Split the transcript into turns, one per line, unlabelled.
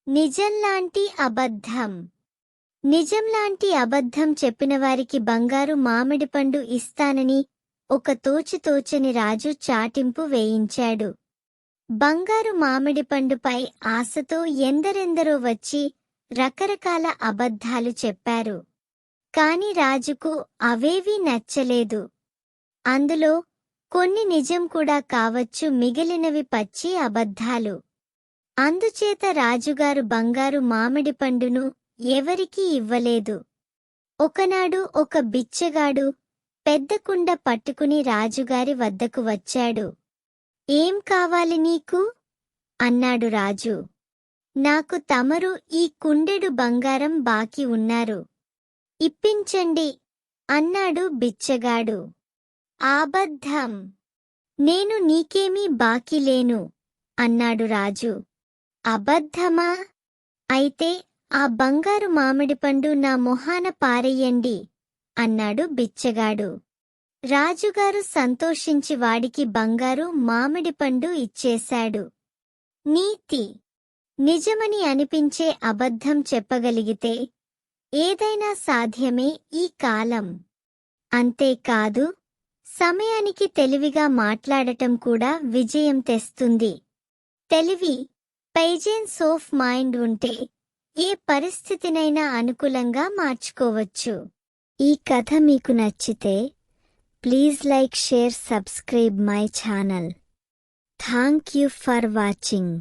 నిజంలాంటి అబద్ధం. నిజంలాంటి అబద్ధం చెప్పినవారికి బంగారు మామిడిపండు ఇస్తానని ఒక తోచితోచని రాజు చాటింపు వేయించాడు. బంగారు మామిడిపండుపై ఆశతో ఎందరెందరో వచ్చి రకరకాల అబద్ధాలు చెప్పారు. కాని రాజుకు అవేవీ నచ్చలేదు. అందులో కొన్ని నిజం కూడా కావచ్చు, మిగిలినవి పచ్చి అబద్ధాలు. అందుచేత రాజుగారు బంగారు మామిడిపండును ఎవరికీ ఇవ్వలేదు. ఒకనాడు ఒక బిచ్చగాడు పెద్ద కుండ పట్టుకుని రాజుగారి వద్దకు వచ్చాడు. ఏం కావాలి నీకు? అన్నాడు రాజు. నాకు తమరు ఈ కుండెడు బంగారం బాకీ ఉన్నారు, ఇప్పించండి అన్నాడు బిచ్చగాడు. అబద్ధం. నేను నీకేమీ బాకీ లేను అన్నాడు రాజు. అబద్ధమా? అయితే ఆ బంగారు మామిడిపండు నా మొహాన పారెయ్యండి అన్నాడు బిచ్చగాడు. రాజుగారు సంతోషించి వాడికి బంగారు మామిడిపండు ఇచ్చేశాడు. నీతి: నిజమని అనిపించే అబద్ధం చెప్పగలిగితే ఏదైనా సాధ్యమే ఈ కాలం. అంతేకాదు, సమయానికి తెలివిగా మాట్లాడటం కూడా విజయం తెస్తుంది. తెలివి, పేజెన్స్ ఆఫ్ మైండ్ ఉంటే ఏ పరిస్థితినైనా అనుకూలంగా మార్చుకోవచ్చు. ఈ కథ మీకు నచ్చితే please like, share, subscribe my channel. Thank you for watching.